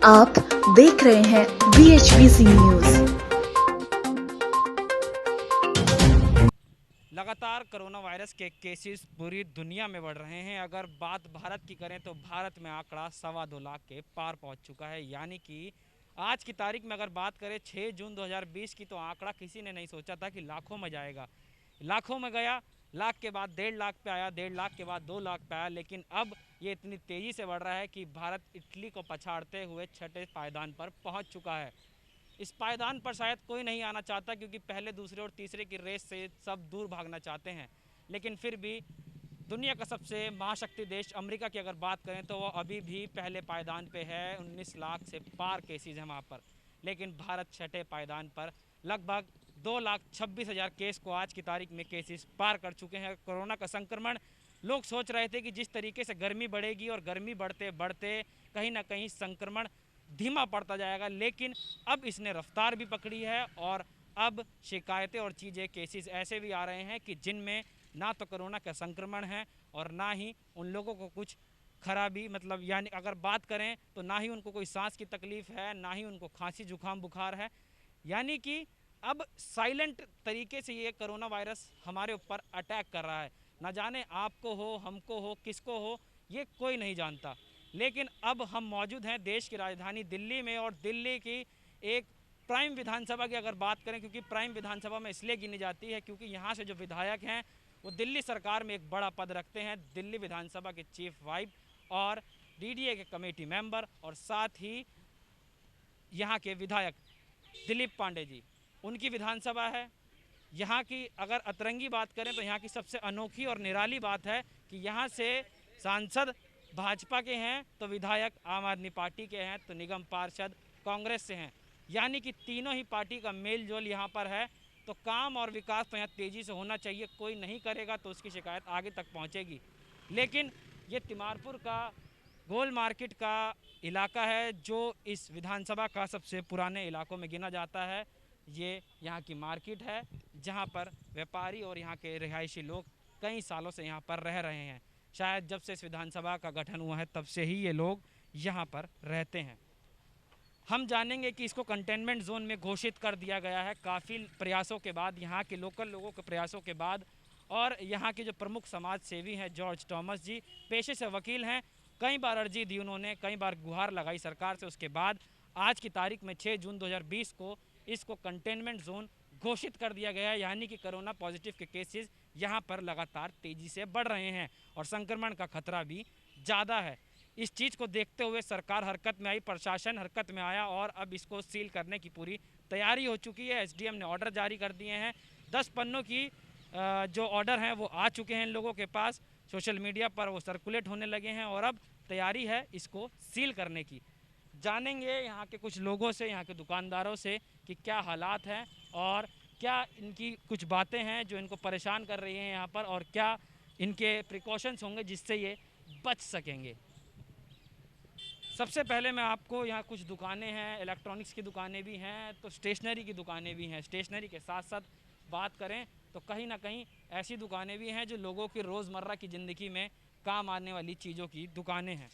आप देख रहे हैं BHBC न्यूज। लगातार कोरोना वायरस के केसेस पूरी दुनिया में बढ़ रहे हैं। अगर बात भारत की करें तो भारत में आंकड़ा 2.25 लाख के पार पहुंच चुका है। यानी कि आज की तारीख में अगर बात करें 6 जून 2020 की, तो आंकड़ा किसी ने नहीं सोचा था कि लाखों में जाएगा। लाखों में गया, लाख के बाद 1.5 लाख पे आया, 1.5 लाख के बाद 2 लाख पे आया। लेकिन अब ये इतनी तेज़ी से बढ़ रहा है कि भारत इटली को पछाड़ते हुए छठे पायदान पर पहुँच चुका है। इस पायदान पर शायद कोई नहीं आना चाहता, क्योंकि पहले, दूसरे और तीसरे की रेस से सब दूर भागना चाहते हैं। लेकिन फिर भी दुनिया का सबसे महाशक्ति देश अमेरिका की अगर बात करें तो वो अभी भी पहले पायदान पे है। 19 लाख से पार केसेस हैं वहाँ पर। लेकिन भारत छठे पायदान पर लगभग 2,26,000 केस को आज की तारीख में केसेस पार कर चुके हैं। कोरोना का संक्रमण, लोग सोच रहे थे कि जिस तरीके से गर्मी बढ़ेगी और गर्मी बढ़ते बढ़ते कहीं ना कहीं संक्रमण धीमा पड़ता जाएगा, लेकिन अब इसने रफ्तार भी पकड़ी है। और अब शिकायतें और चीज़ें, केसेस ऐसे भी आ रहे हैं कि जिनमें ना तो कोरोना का संक्रमण है और ना ही उन लोगों को कुछ खराबी, मतलब यानी अगर बात करें तो ना ही उनको कोई सांस की तकलीफ है, ना ही उनको खांसी जुकाम बुखार है। यानी कि अब साइलेंट तरीके से ये कोरोना वायरस हमारे ऊपर अटैक कर रहा है। ना जाने आपको हो, हमको हो, किसको हो, ये कोई नहीं जानता। लेकिन अब हम मौजूद हैं देश की राजधानी दिल्ली में, और दिल्ली की एक प्राइम विधानसभा की अगर बात करें, क्योंकि प्राइम विधानसभा में इसलिए गिनी जाती है क्योंकि यहाँ से जो विधायक हैं वो दिल्ली सरकार में एक बड़ा पद रखते हैं। दिल्ली विधानसभा के चीफ वाइप और DDA के कमेटी मेंबर, और साथ ही यहाँ के विधायक दिलीप पांडे जी, उनकी विधानसभा है। यहाँ की अगर अतरंगी बात करें तो यहाँ की सबसे अनोखी और निराली बात है कि यहाँ से सांसद भाजपा के हैं, तो विधायक आम आदमी पार्टी के हैं, तो निगम पार्षद कांग्रेस से हैं। यानी कि तीनों ही पार्टी का मेल जोल यहाँ पर है। तो काम और विकास तो यहाँ तेज़ी से होना चाहिए। कोई नहीं करेगा तो उसकी शिकायत आगे तक पहुँचेगी। लेकिन ये तिमारपुर का गोल मार्केट का इलाका है, जो इस विधानसभा का सबसे पुराने इलाकों में गिना जाता है। ये यहाँ की मार्केट है जहाँ पर व्यापारी और यहाँ के रिहायशी लोग कई सालों से यहाँ पर रह रहे हैं। शायद जब से इस विधानसभा का गठन हुआ है तब से ही ये लोग यहाँ पर रहते हैं। हम जानेंगे कि इसको कंटेनमेंट जोन में घोषित कर दिया गया है काफ़ी प्रयासों के बाद, यहाँ के लोकल लोगों के प्रयासों के बाद। और यहाँ के जो प्रमुख समाज सेवी हैं जॉर्ज टॉमस जी, पेशे से वकील हैं। कई बार अर्जी दी उन्होंने, कई बार गुहार लगाई सरकार से। उसके बाद आज की तारीख में 6 जून 2020 को इसको कंटेनमेंट जोन घोषित कर दिया गया है। यानी कि कोरोना पॉजिटिव के केसेस यहाँ पर लगातार तेज़ी से बढ़ रहे हैं और संक्रमण का खतरा भी ज़्यादा है। इस चीज़ को देखते हुए सरकार हरकत में आई, प्रशासन हरकत में आया और अब इसको सील करने की पूरी तैयारी हो चुकी है। SDM ने ऑर्डर जारी कर दिए हैं। 10 पन्नों की जो ऑर्डर हैं वो आ चुके हैं इन लोगों के पास। सोशल मीडिया पर वो सर्कुलेट होने लगे हैं और अब तैयारी है इसको सील करने की। जानेंगे यहाँ के कुछ लोगों से, यहाँ के दुकानदारों से कि क्या हालात हैं और क्या इनकी कुछ बातें हैं जो इनको परेशान कर रही हैं यहाँ पर, और क्या इनके प्रिकॉशंस होंगे जिससे ये बच सकेंगे। सबसे पहले मैं आपको, यहाँ कुछ दुकानें हैं, इलेक्ट्रॉनिक्स की दुकानें भी हैं, तो स्टेशनरी की दुकानें भी हैं। स्टेशनरी के साथ साथ बात करें तो कहीं ना कहीं ऐसी दुकानें भी हैं जो लोगों की रोज़मर्रा की ज़िंदगी में काम आने वाली चीज़ों की दुकानें हैं।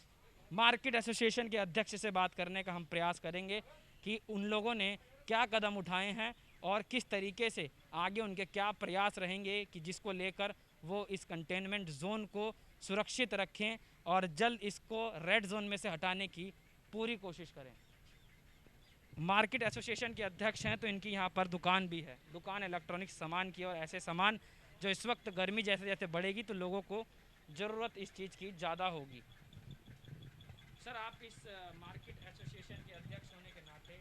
मार्केट एसोसिएशन के अध्यक्ष से बात करने का हम प्रयास करेंगे कि उन लोगों ने क्या कदम उठाए हैं और किस तरीके से आगे उनके क्या प्रयास रहेंगे कि जिसको लेकर वो इस कंटेनमेंट जोन को सुरक्षित रखें और जल्द इसको रेड जोन में से हटाने की पूरी कोशिश करें। मार्केट एसोसिएशन के अध्यक्ष हैं, तो इनकी यहाँ पर दुकान भी है। दुकान इलेक्ट्रॉनिक्स सामान की, और ऐसे सामान जो इस वक्त गर्मी जैसे जैसे बढ़ेगी तो लोगों को ज़रूरत इस चीज़ की ज़्यादा होगी। सर, आप इस मार्केट एसोसिएशन के अध्यक्ष होने के नाते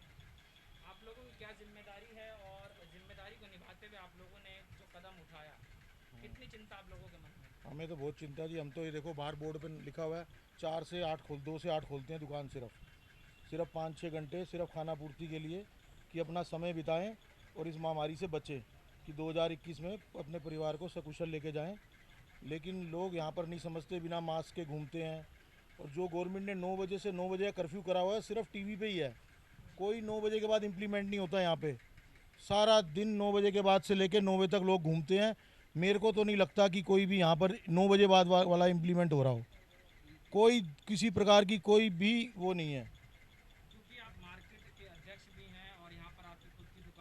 आप लोगों की क्या जिम्मेदारी है, और जिम्मेदारी को निभाते हुए आप लोगों ने जो कदम उठाया, कितनी चिंता आप लोगों के मन में? हमें तो बहुत चिंता जी। हम तो ये देखो, बाहर बोर्ड पे लिखा हुआ है 4 से 8 2 से 8 खोलते हैं दुकान, सिर्फ 5-6 घंटे सिर्फ खाना पूर्ति के लिए, कि अपना समय बिताएं और इस महामारी से बचें, कि 2021 में अपने परिवार को सकुशल लेके जाएं। लेकिन लोग यहाँ पर नहीं समझते, बिना मास्क के घूमते हैं। और जो गवर्नमेंट ने 9 बजे से 9 बजे का कर्फ्यू करा हुआ है, सिर्फ टीवी पे ही है, कोई 9 बजे के बाद इम्प्लीमेंट नहीं होता यहाँ पे। सारा दिन 9 बजे के बाद से लेकर 9 बजे तक लोग घूमते हैं। मेरे को तो नहीं लगता कि कोई भी यहाँ पर 9 बजे बाद वाला इम्प्लीमेंट हो रहा हो। कोई किसी प्रकार की कोई भी वो नहीं है।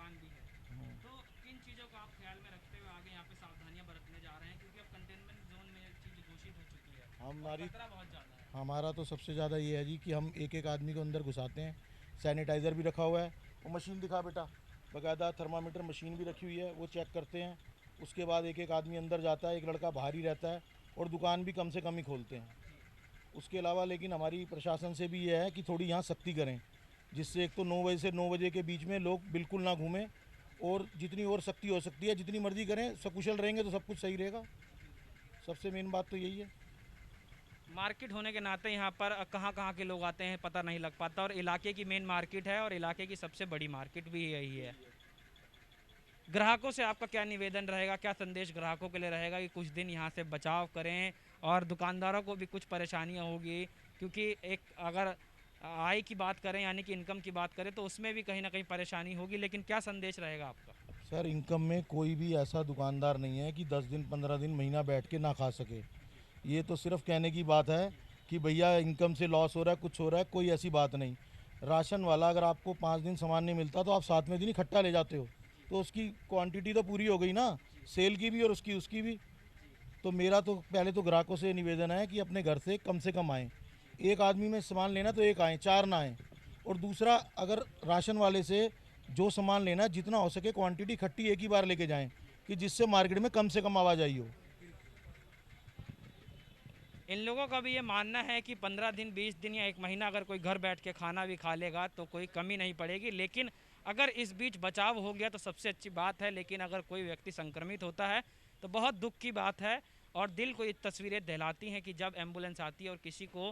दुकान भी है। तो किन चीज़ों का आप ख्याल में रखते हुए आगे यहाँ पे सावधानियाँ बरतने जा रहे हैं, क्योंकि अब कंटेनमेंट जोन में ये चीज़ घोषित हो चुकी है, हमारी खतरा बहुत ज़्यादा है। हमारा तो सबसे ज़्यादा ये है जी कि हम एक एक आदमी को अंदर घुसाते हैं। सैनिटाइज़र भी रखा हुआ है, वो मशीन दिखा बेटा, बाकायदा थर्मामीटर मशीन भी रखी हुई है, वो चेक करते हैं। उसके बाद एक एक आदमी अंदर जाता है, एक लड़का बाहर ही रहता है, और दुकान भी कम से कम ही खोलते हैं। उसके अलावा लेकिन हमारी प्रशासन से भी ये है कि थोड़ी यहाँ सख्ती करें, जिससे एक तो 9 बजे से 9 बजे के बीच में लोग बिल्कुल ना घूमें, और जितनी और सख्ती हो सकती है जितनी मर्जी करें, सकुशल रहेंगे तो सब कुछ सही रहेगा। सबसे मेन बात तो यही है। मार्केट होने के नाते यहाँ पर कहाँ कहाँ के लोग आते हैं पता नहीं लग पाता, और इलाके की मेन मार्केट है और इलाके की सबसे बड़ी मार्केट भी यही है। ग्राहकों से आपका क्या निवेदन रहेगा, क्या संदेश ग्राहकों के लिए रहेगा कि कुछ दिन यहाँ से बचाव करें, और दुकानदारों को भी कुछ परेशानियाँ होगी, क्योंकि एक अगर आय की बात करें यानी कि इनकम की बात करें तो उसमें भी कहीं ना कहीं परेशानी होगी, लेकिन क्या संदेश रहेगा आपका? सर, इनकम में कोई भी ऐसा दुकानदार नहीं है कि 10 दिन 15 दिन महीना बैठ के ना खा सके। ये तो सिर्फ कहने की बात है कि भैया इनकम से लॉस हो रहा है, कुछ हो रहा है, कोई ऐसी बात नहीं। राशन वाला अगर आपको 5 दिन सामान नहीं मिलता तो आप 7वें दिन इकट्ठा ले जाते हो, तो उसकी क्वांटिटी तो पूरी हो गई ना, सेल की भी और उसकी उसकी भी। तो मेरा तो पहले तो ग्राहकों से निवेदन है कि अपने घर से कम आएँ। एक आदमी में सामान लेना तो एक आएँ, 4 ना आएँ। और दूसरा, अगर राशन वाले से जो सामान लेना है जितना हो सके क्वांटिटी इकट्ठी एक ही बार लेके जाएं, कि जिससे मार्केट में कम से कम आवाजाही हो। इन लोगों का भी ये मानना है कि 15 दिन 20 दिन या एक महीना अगर कोई घर बैठ के खाना भी खा लेगा तो कोई कमी नहीं पड़ेगी, लेकिन अगर इस बीच बचाव हो गया तो सबसे अच्छी बात है, लेकिन अगर कोई व्यक्ति संक्रमित होता है तो बहुत दुख की बात है। और दिल को ये तस्वीरें दहलाती हैं कि जब एम्बुलेंस आती है और किसी को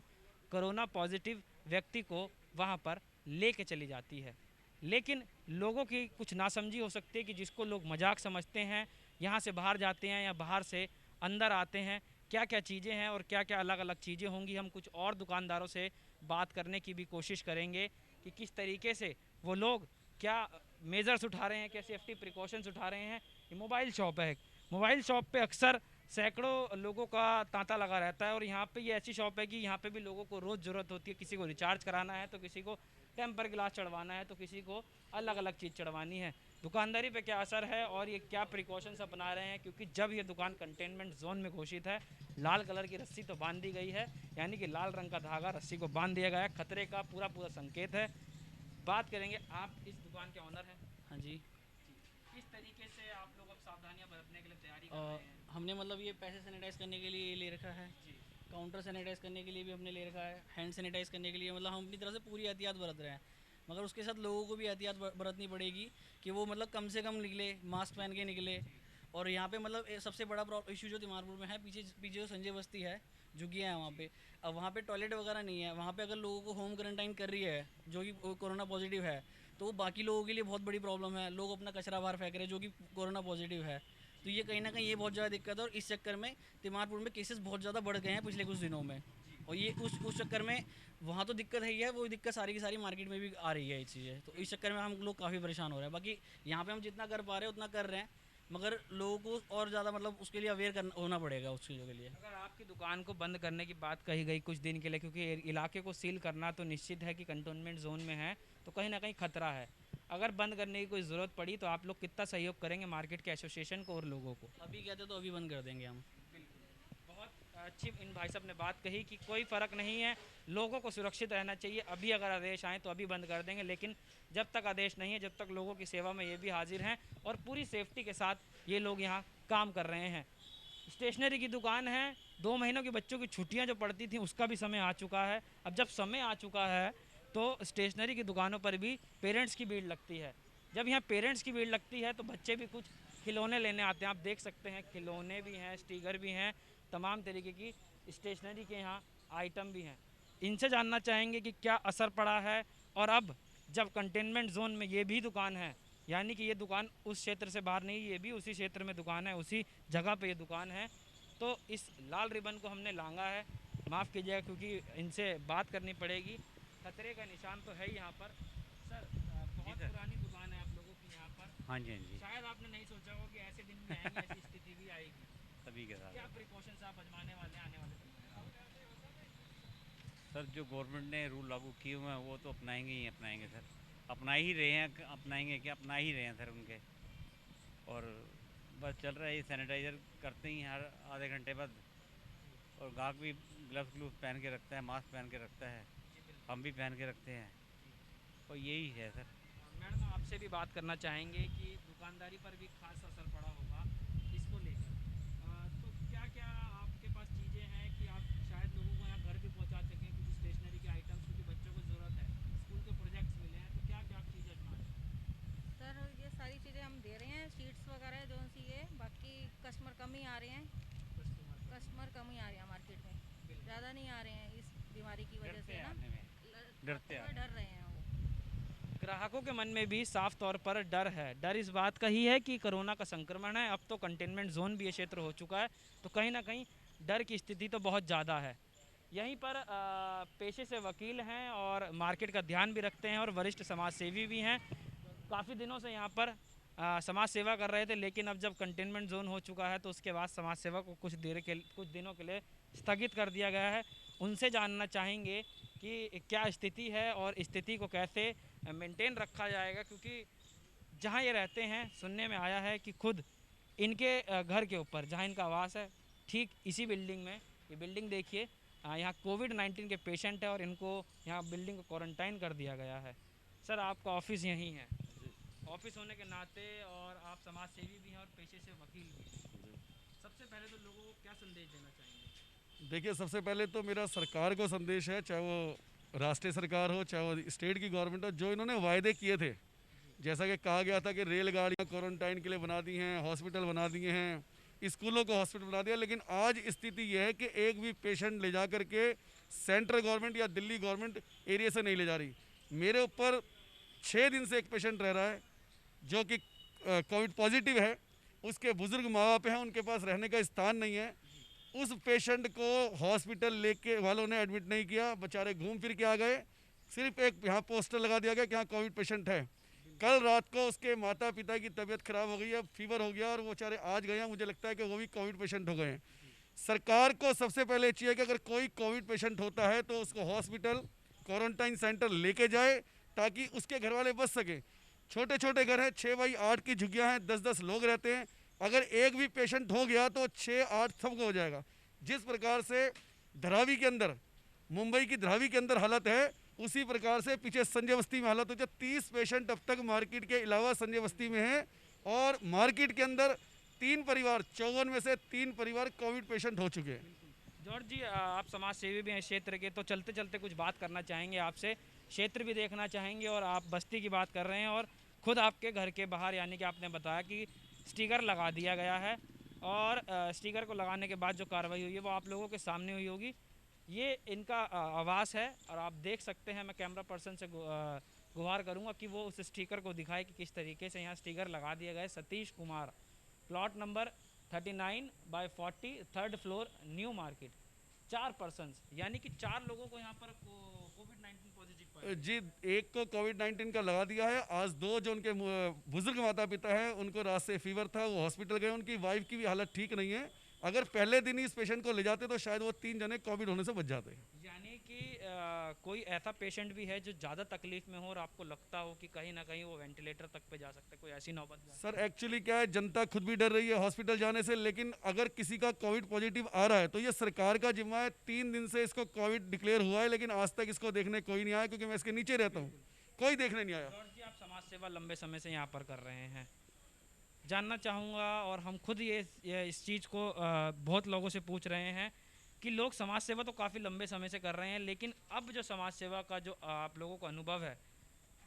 कोरोना पॉजिटिव व्यक्ति को वहाँ पर लेके चली जाती है, लेकिन लोगों की कुछ नासमझी हो सकती है कि जिसको लोग मजाक समझते हैं, यहाँ से बाहर जाते हैं या बाहर से अंदर आते हैं, क्या क्या चीज़ें हैं और क्या क्या अलग अलग चीज़ें होंगी। हम कुछ और दुकानदारों से बात करने की भी कोशिश करेंगे कि किस तरीके से वो लोग क्या मेजर्स उठा रहे हैं, क्या सेफ्टी प्रिकॉशंस उठा रहे हैं। ये मोबाइल शॉप है, मोबाइल शॉप पे अक्सर सैकड़ों लोगों का तांता लगा रहता है, और यहाँ पे ये ऐसी शॉप है कि यहाँ पे भी लोगों को रोज़ ज़रूरत होती है। किसी को रिचार्ज कराना है तो किसी को टेम्पर ग्लास चढ़वाना है तो किसी को अलग अलग चीज़ चढ़वानी है। दुकानदारी पे क्या असर है और ये क्या प्रिकॉशंस अपना रहे हैं, क्योंकि जब ये दुकान कंटेनमेंट जोन में घोषित है, लाल कलर की रस्सी तो बांध दी गई है, यानी कि लाल रंग का धागा रस्सी को बांध दिया गया है, खतरे का पूरा पूरा संकेत है। बात करेंगे, आप इस दुकान के ऑनर हैं? हाँ जी। किस तरीके से आप लोग अब सावधानियां बरतने के लिए तैयारी कर रहे हैं? हमने मतलब ये पैसे सैनिटाइज़ करने के लिए ये ले रखा है, जी काउंटर सैनिटाइज़ करने के लिए भी हमने ले रखा है, हैंड सैनिटाइज़ करने के लिए मतलब हम अपनी तरफ से पूरी एहतियात बरत रहे हैं। मगर उसके साथ लोगों को भी एहतियात बरतनी पड़ेगी कि वो मतलब कम से कम निकले, मास्क पहन के निकले। और यहाँ पे मतलब सबसे बड़ा इशू जो तिमारपुर में है, पीछे पीछे जो संजय बस्ती है, झुग्गियाँ हैं वहाँ पे, अब वहाँ पे टॉयलेट वगैरह नहीं है। वहाँ पे अगर लोगों को होम क्वारंटाइन कर रही है जो कि कोरोना पॉजिटिव है, तो वो बाकी लोगों के लिए बहुत बड़ी प्रॉब्लम है। लोग अपना कचरा बाहर फेंक रहे हैं जो कि कोरोना पॉजिटिव है, तो ये कहीं ना कहीं ये बहुत ज़्यादा दिक्कत है। और इस चक्कर में तिमारपुर में केसेस बहुत ज़्यादा बढ़ गए हैं पिछले कुछ दिनों में, और ये उस चक्कर में वहाँ तो दिक्कत है ही है, वो दिक्कत सारी की सारी मार्केट में भी आ रही है ये चीज़ें। तो इस चक्कर में हम लोग काफ़ी परेशान हो रहे हैं। बाकी यहाँ पे हम जितना कर पा रहे हैं उतना कर रहे हैं, मगर लोगों को और ज़्यादा मतलब उसके लिए अवेयर करना होना पड़ेगा उस चीज़ों के लिए। अगर आपकी दुकान को बंद करने की बात कही गई कुछ दिन के लिए, क्योंकि इलाके को सील करना तो निश्चित है कि कंटोनमेंट जोन में है तो कहीं ना कहीं खतरा है, अगर बंद करने की कोई ज़रूरत पड़ी तो आप लोग कितना सहयोग करेंगे मार्केट के एसोसिएशन को और लोगों को? अभी कहते तो अभी बंद कर देंगे हम। बहुत अच्छी इन भाई साहब ने बात कही कि कोई फ़र्क नहीं है, लोगों को सुरक्षित रहना चाहिए। अभी अगर आदेश आए तो अभी बंद कर देंगे, लेकिन जब तक आदेश नहीं है, जब तक लोगों की सेवा में ये भी हाजिर हैं और पूरी सेफ्टी के साथ ये लोग यहाँ काम कर रहे हैं। स्टेशनरी की दुकान है, 2 महीनों की बच्चों की छुट्टियाँ जो पड़ती थी उसका भी समय आ चुका है। अब जब समय आ चुका है तो स्टेशनरी की दुकानों पर भी पेरेंट्स की भीड़ लगती है। जब यहाँ पेरेंट्स की भीड़ लगती है तो बच्चे भी कुछ खिलौने लेने आते हैं। आप देख सकते हैं खिलौने भी हैं, स्टिकर भी हैं, तमाम तरीके की स्टेशनरी के यहाँ आइटम भी हैं। इनसे जानना चाहेंगे कि क्या असर पड़ा है, और अब जब कंटेनमेंट जोन में ये भी दुकान है, यानी कि ये दुकान उस क्षेत्र से बाहर नहीं, ये भी उसी क्षेत्र में दुकान है, उसी जगह पे ये दुकान है, तो इस लाल रिबन को हमने लांगा है, माफ़ कीजिएगा क्योंकि इनसे बात करनी पड़ेगी। खतरे का निशान तो है ही यहाँ पर। सर, बहुत पुरानी दुकान है आप लोगों की यहाँ पर। हाँ जी, हाँ जी, शायद आपने नहीं सोचा हो कि ऐसे दिन भी आएंगे, ऐसी स्थिति भी आएगी। सभी के साथ। क्या प्रिकॉशंस आप आजमाने वाले हैं आने वाले दिन में? सर, जो गवर्नमेंट ने रूल लागू किए हुए हैं वो तो अपनाएंगे ही अपनाएंगे सर। अपना ही रहे हैं, अपनाएंगे क्या, अपना ही रहे हैं सर उनके। और बस चल रहा है, सैनिटाइज़र करते ही हैं हर आधे घंटे बाद। और गाहक भी ग्लव्स ग्लव्स पहन के रखता है, मास्क पहन के रखता है, हम भी पहन के रखते हैं। और यही है सर। मैडम आपसे भी बात करना चाहेंगे कि दुकानदारी पर भी खास असर पड़ा होगा इसको लेकर। तो क्या क्या आपके पास चीज़ें हैं कि आप शायद लोगों को यहाँ घर भी पहुँचा सकें, कुछ स्टेशनरी के आइटम्स क्योंकि बच्चों को ज़रूरत है, स्कूल के प्रोजेक्ट्स मिले हैं, तो क्या क्या आप चीज़ें अजमा रहे हैं? सर ये सारी चीज़ें हम दे रहे हैं, शीट्स वगैरह जो सी है, बाकी कस्टमर कम ही आ रहे हैं। कस्टमर कम ही आ रहे हैं मार्केट में, ज़्यादा नहीं आ रहे हैं इस बीमारी की वजह डरते से हैं ना, आने में, डरते हैं। डर रहे हैं वो। ग्राहकों के मन में भी साफ तौर पर डर है। डर इस बात का ही है कि कोरोना का संक्रमण है, अब तो कंटेनमेंट जोन भी ये क्षेत्र हो चुका है, तो कहीं ना कहीं डर की स्थिति तो बहुत ज़्यादा है। यहीं पर पेशे से वकील हैं और मार्केट का ध्यान भी रखते हैं और वरिष्ठ समाज सेवी भी हैं। काफ़ी दिनों से यहाँ पर समाज सेवा कर रहे थे, लेकिन अब जब कंटेनमेंट जोन हो चुका है तो उसके बाद समाज सेवा को कुछ दिनों के लिए स्थगित कर दिया गया है। उनसे जानना चाहेंगे कि क्या स्थिति है और स्थिति को कैसे मेंटेन रखा जाएगा, क्योंकि जहाँ ये रहते हैं सुनने में आया है कि खुद इनके घर के ऊपर जहाँ इनका आवास है, ठीक इसी बिल्डिंग में, ये बिल्डिंग देखिए, यहाँ कोविड-19 के पेशेंट है और इनको यहाँ बिल्डिंग को क्वारंटाइन कर दिया गया है। सर आपका ऑफिस यहीं है, ऑफिस होने के नाते और आप समाज सेवी भी हैं और पेशे से वकील भी हैं, सबसे पहले तो लोगों को क्या संदेश देना चाहेंगे? देखिए, सबसे पहले तो मेरा सरकार को संदेश है, चाहे वो राष्ट्रीय सरकार हो चाहे वो स्टेट की गवर्नमेंट हो, जो इन्होंने वायदे किए थे, जैसा कि कहा गया था कि रेलगाड़ियाँ क्वारंटाइन के लिए बना दी हैं, हॉस्पिटल बना दिए हैं, स्कूलों को हॉस्पिटल बना दिया, लेकिन आज स्थिति यह है कि एक भी पेशेंट ले जा करके सेंट्रल गवर्नमेंट या दिल्ली गवर्नमेंट एरिया से नहीं ले जा रही। मेरे ऊपर 6 दिन से एक पेशेंट रह रहा है जो कि कोविड पॉजिटिव है, उसके बुज़ुर्ग माँ बाप हैं, उनके पास रहने का स्थान नहीं है। उस पेशेंट को हॉस्पिटल लेके वालों ने एडमिट नहीं किया, बेचारे घूम फिर के आ गए, सिर्फ एक यहाँ पोस्टर लगा दिया गया कि यहाँ कोविड पेशेंट है। कल रात को उसके माता पिता की तबीयत खराब हो गई है, फीवर हो गया और वो बेचारे आज गए हैं, मुझे लगता है कि वो भी कोविड पेशेंट हो गए हैं। सरकार को सबसे पहले चाहिए कि अगर कोई कोविड पेशेंट होता है तो उसको हॉस्पिटल क्वारंटाइन सेंटर लेके जाए ताकि उसके घर वाले बच सकें। छोटे छोटे घर हैं, 6x8 की झुग्गियाँ हैं, 10-10 लोग रहते हैं, अगर एक भी पेशेंट हो गया तो 6-8 सबको हो जाएगा। जिस प्रकार से धारावी के अंदर, मुंबई की धारावी के अंदर हालत है, उसी प्रकार से पीछे संजय बस्ती में हालत हो जाए। 30 पेशेंट अब तक मार्केट के अलावा संजय बस्ती में हैं और मार्केट के अंदर 3 परिवार, 54 में से 3 परिवार कोविड पेशेंट हो चुके हैं। जॉर्ज जी, आप समाज सेवी भी हैं क्षेत्र के, तो चलते चलते कुछ बात करना चाहेंगे आपसे, क्षेत्र भी देखना चाहेंगे और आप बस्ती की बात कर रहे हैं और खुद आपके घर के बाहर, यानी कि आपने बताया कि स्टिकर लगा दिया गया है और स्टिकर को लगाने के बाद जो कार्रवाई हुई है वो आप लोगों के सामने हुई होगी। ये इनका आवास है और आप देख सकते हैं, मैं कैमरा पर्सन से गुहार करूंगा कि वो उस स्टिकर को दिखाए कि किस तरीके से यहाँ स्टिकर लगा दिया गया है। Satish Kumar, plot number 39/40, 3rd floor, new market. 4 persons, यानी कि 4 लोगों को यहाँ पर कोविड-19 पॉजिटिव पाया। जी, एक को कोविड-19 का लगा दिया है, आज 2 जो उनके बुजुर्ग माता पिता हैं उनको रात से फीवर था, वो हॉस्पिटल गए, उनकी वाइफ की भी हालत ठीक नहीं है। अगर पहले दिन ही इस पेशेंट को ले जाते तो शायद वो 3 जने कोविड होने से बच जाते। यानी कि कोई ऐसा पेशेंट भी है जो ज़्यादा तकलीफ में हो और आपको लगता हो कि कहीं ना कहीं वो वेंटिलेटर तक पे जा सकता है, कोई ऐसी नौबत? सर एक्चुअली क्या है, जनता खुद भी डर रही है हॉस्पिटल जाने से, लेकिन अगर किसी का कोविड पॉजिटिव आ रहा है तो ये सरकार का जिम्मा है। 3 दिन से इसको कोविड डिक्लेयर हुआ है, लेकिन आज तक इसको देखने कोई नहीं आया, क्योंकि मैं इसके नीचे रहता हूँ, कोई देखने नहीं आया। जॉर्ज जी, आप समाज सेवा लंबे समय से यहाँ पर कर रहे हैं, जानना चाहूँगा और हम खुद ये इस चीज़ को बहुत लोगों से पूछ रहे हैं कि लोग समाज सेवा तो काफ़ी लंबे समय से कर रहे हैं, लेकिन अब जो समाज सेवा का जो आप लोगों को अनुभव है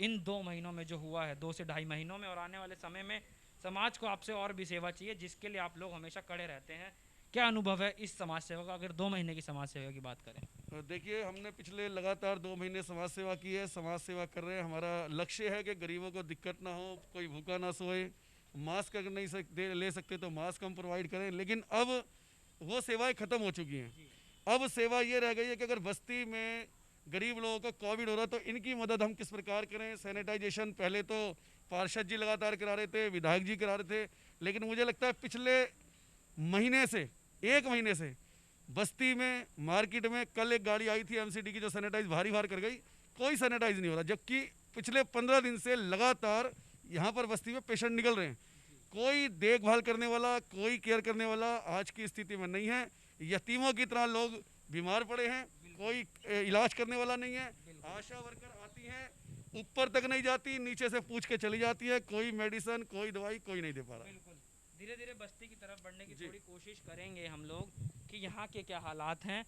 इन 2 महीनों में जो हुआ है, 2 से ढाई महीनों में, और आने वाले समय में समाज को आपसे और भी सेवा चाहिए जिसके लिए आप लोग हमेशा खड़े रहते हैं, क्या अनुभव है इस समाज सेवा का, अगर 2 महीने की समाज सेवा की बात करें? देखिए, हमने पिछले लगातार 2 महीने समाज सेवा की है, समाज सेवा कर रहे हैं। हमारा लक्ष्य है कि गरीबों को दिक्कत ना हो, कोई भूखा ना सोए, मास्क अगर नहीं ले सकते तो मास्क हम प्रोवाइड करें, लेकिन अब वो सेवाएं ख़त्म हो चुकी हैं। अब सेवा ये रह गई है कि अगर बस्ती में गरीब लोगों को कोविड हो रहा तो इनकी मदद हम किस प्रकार करें। सैनिटाइजेशन पहले तो पार्षद जी लगातार करा रहे थे, विधायक जी करा रहे थे, लेकिन मुझे लगता है पिछले महीने से, 1 महीने से बस्ती में, मार्केट में, कल एक गाड़ी आई थी एमसीडी की जो सैनिटाइज भारी कर गई, कोई सैनिटाइज नहीं हो रहा, जबकि पिछले 15 दिन से लगातार यहाँ पर बस्ती में पेशेंट निकल रहे हैं। कोई देखभाल करने वाला, कोई केयर करने वाला आज की स्थिति में नहीं है। यतीमों की तरह लोग बीमार पड़े हैं, कोई इलाज करने वाला नहीं है। आशा वर्कर आती हैं, ऊपर तक नहीं जाती, नीचे से पूछ के चली जाती है, कोई मेडिसिन, कोई दवाई कोई नहीं दे पा रहा। बिल्कुल, धीरे धीरे बस्ती की तरफ बढ़ने की थोड़ी कोशिश करेंगे हम लोग कि यहाँ के क्या हालात हैं।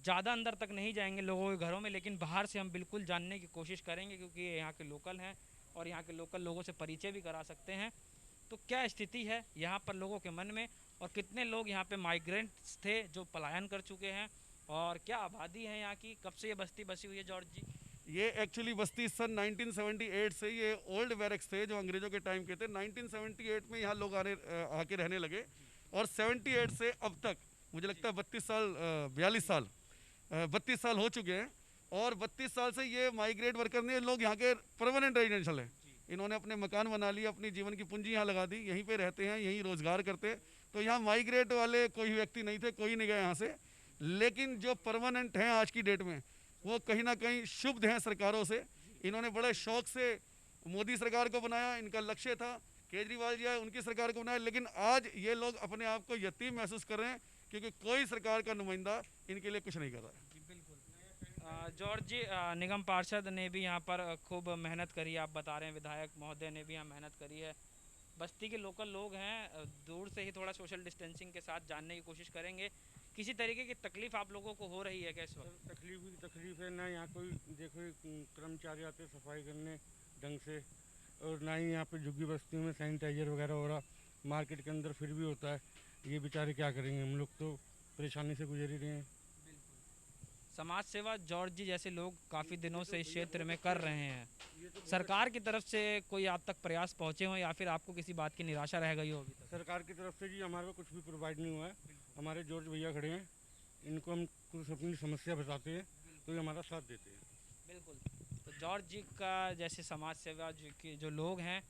ज़्यादा अंदर तक नहीं जाएंगे लोगों के घरों में, लेकिन बाहर से हम बिल्कुल जानने की कोशिश करेंगे क्योंकि ये यहाँ के लोकल हैं और यहाँ के लोकल लोगों से परिचय भी करा सकते हैं। तो क्या स्थिति है यहाँ पर लोगों के मन में, और कितने लोग यहाँ पे माइग्रेंट्स थे जो पलायन कर चुके हैं, और क्या आबादी है यहाँ की, कब से ये बस्ती बसी हुई है जॉर्ज जी? ये एक्चुअली बस्ती सन 1978 से, ये ओल्ड बैरक्स थे जो अंग्रेज़ों के टाइम के थे। 1978 में यहाँ लोग आके रहने लगे और 78 से अब तक मुझे लगता है 32 साल हो चुके हैं। और 32 साल से ये माइग्रेट वर्कर ने लोग यहाँ के परमानेंट रेजिडेंशियल हैं। इन्होंने अपने मकान बना लिए, अपनी जीवन की पूंजी यहाँ लगा दी, यहीं पे रहते हैं, यहीं रोज़गार करते। तो यहाँ माइग्रेट वाले कोई व्यक्ति नहीं थे, कोई नहीं गया यहाँ से। लेकिन जो परमानेंट हैं आज की डेट में, वो कहीं ना कहीं शुभ हैं सरकारों से। इन्होंने बड़े शौक से मोदी सरकार को बनाया, इनका लक्ष्य था। केजरीवाल जी आए, उनकी सरकार को बनाया, लेकिन आज ये लोग अपने आप को यतीम महसूस कर रहे हैं क्योंकि कोई सरकार का नुमाइंदा इनके लिए कुछ नहीं कर रहा है। जॉर्ज जी, निगम पार्षद ने भी यहाँ पर खूब मेहनत करी, आप बता रहे हैं, विधायक महोदय ने भी यहाँ मेहनत करी है। बस्ती के लोकल लोग हैं, दूर से ही थोड़ा सोशल डिस्टेंसिंग के साथ जानने की कोशिश करेंगे। किसी तरीके की तकलीफ आप लोगों को हो रही है क्या इस वक्त? तकलीफ है ना, यहाँ कोई देखो कर्मचारी आते सफाई करने ढंग से, और ना ही यहाँ पे झुग्गी बस्ती में सैनिटाइजर वगैरह हो रहा, मार्केट के अंदर फिर भी होता है। ये बेचारे क्या करेंगे, हम लोग तो परेशानी से गुजर ही रहे हैं। समाज सेवा जॉर्ज जी जैसे लोग काफ़ी दिनों से इस क्षेत्र में कर रहे हैं, सरकार की तरफ से कोई आप तक प्रयास पहुँचे हों या फिर आपको किसी बात की निराशा रह गई हो अभी तक? सरकार की तरफ से जी हमारे को कुछ भी प्रोवाइड नहीं हुआ है। हमारे जॉर्ज भैया खड़े हैं, इनको हम कुछ अपनी समस्या बताते हैं तो ये हमारा साथ देते हैं। बिल्कुल, तो जॉर्ज जी का जैसे समाज सेवा के जो लोग हैं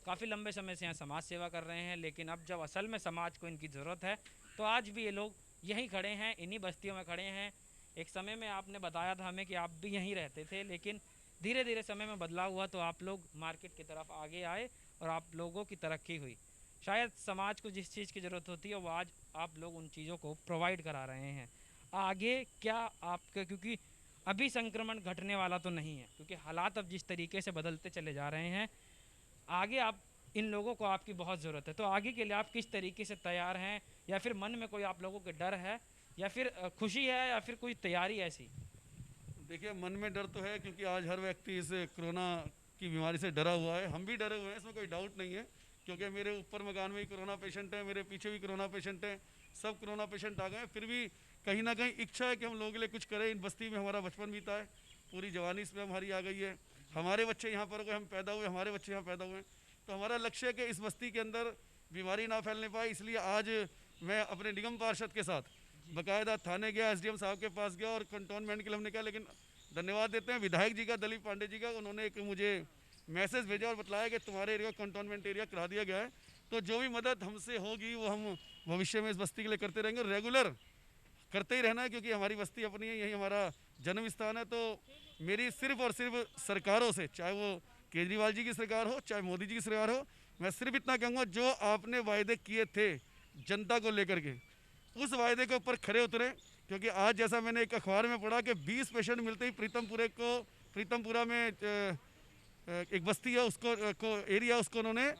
काफ़ी लंबे समय से यहाँ समाज सेवा कर रहे हैं, लेकिन अब जब असल में समाज को इनकी ज़रूरत है तो आज भी ये लोग यहीं खड़े हैं, इन्हीं बस्तियों में खड़े हैं। एक समय में आपने बताया था हमें कि आप भी यहीं रहते थे, लेकिन धीरे धीरे समय में बदलाव हुआ तो आप लोग मार्केट की तरफ आगे आए और आप लोगों की तरक्की हुई। शायद समाज को जिस चीज़ की ज़रूरत होती है वो आज आप लोग उन चीज़ों को प्रोवाइड करा रहे हैं। आगे क्या आपका, क्योंकि अभी संक्रमण घटने वाला तो नहीं है, क्योंकि हालात अब जिस तरीके से बदलते चले जा रहे हैं, आगे आप इन लोगों को आपकी बहुत ज़रूरत है। तो आगे के लिए आप किस तरीके से तैयार हैं, या फिर मन में कोई आप लोगों के डर है, या फिर खुशी है, या फिर कोई तैयारी ऐसी? देखिए, मन में डर तो है क्योंकि आज हर व्यक्ति इस कोरोना की बीमारी से डरा हुआ है। हम भी डरे हुए हैं, इसमें कोई डाउट नहीं है, क्योंकि मेरे ऊपर मकान में ही कोरोना पेशेंट है, मेरे पीछे भी कोरोना पेशेंट हैं, सब कोरोना पेशेंट आ गए। फिर भी कहीं ना कहीं इच्छा है कि हम लोगों के लिए कुछ करें। इन बस्ती में हमारा बचपन बीता है, पूरी जवानी इसमें हमारी आ गई है, हमारे बच्चे यहाँ पर हम पैदा हुए, हमारे बच्चे यहाँ पैदा हुए, तो हमारा लक्ष्य है कि इस बस्ती के अंदर बीमारी ना फैलने पाए। इसलिए आज मैं अपने निगम पार्षद के साथ बाकायदा थाने गया, एसडीएम साहब के पास गया और कंटोनमेंट के लिए हमने कहा। लेकिन धन्यवाद देते हैं विधायक जी का, दलीप पांडे जी का, उन्होंने एक मुझे मैसेज भेजा और बताया कि तुम्हारे एरिया कंटोनमेंट एरिया करा दिया गया है। तो जो भी मदद हमसे होगी वो हम भविष्य में इस बस्ती के लिए करते रहेंगे, रेगुलर करते ही रहना है, क्योंकि हमारी बस्ती अपनी है, यही हमारा जन्म स्थान है। तो मेरी सिर्फ और सिर्फ सरकारों से, चाहे वो केजरीवाल जी की सरकार हो, चाहे मोदी जी की सरकार हो, मैं सिर्फ इतना कहूँगा, जो आपने वायदे किए थे जनता को लेकर के, उस वायदे के ऊपर खरे उतरे। क्योंकि आज जैसा मैंने एक अखबार में पढ़ा कि 20 पेशेंट मिलते ही प्रीतमपुरा में एक बस्ती है, उसको एरिया उसको उन्होंने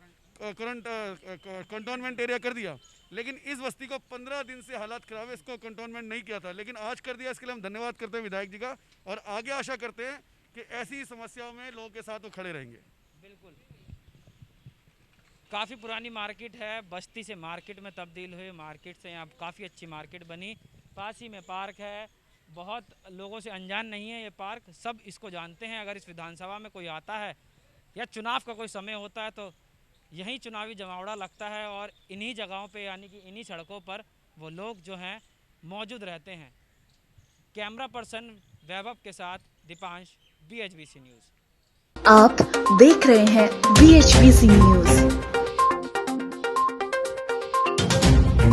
कंटोनमेंट एरिया कर दिया। लेकिन इस बस्ती को 15 दिन से हालात खराब है, इसको कंटोनमेंट नहीं किया था, लेकिन आज कर दिया। इसके लिए हम धन्यवाद करते हैं विधायक जी का, और आगे आशा करते हैं कि ऐसी समस्याओं में लोगों के साथ वो खड़े रहेंगे। बिल्कुल, काफ़ी पुरानी मार्केट है, बस्ती से मार्केट में तब्दील हुई, मार्केट से यहाँ काफ़ी अच्छी मार्केट बनी, पास ही में पार्क है, बहुत लोगों से अनजान नहीं है ये पार्क, सब इसको जानते हैं। अगर इस विधानसभा में कोई आता है या चुनाव का कोई समय होता है तो यहीं चुनावी जमावड़ा लगता है, और इन्हीं जगहों पे, यानी कि इन्हीं सड़कों पर वो लोग जो हैं मौजूद रहते हैं। कैमरा पर्सन वैभव के साथ दीपांश, BHBC न्यूज़। आप देख रहे हैं BHBC न्यूज़।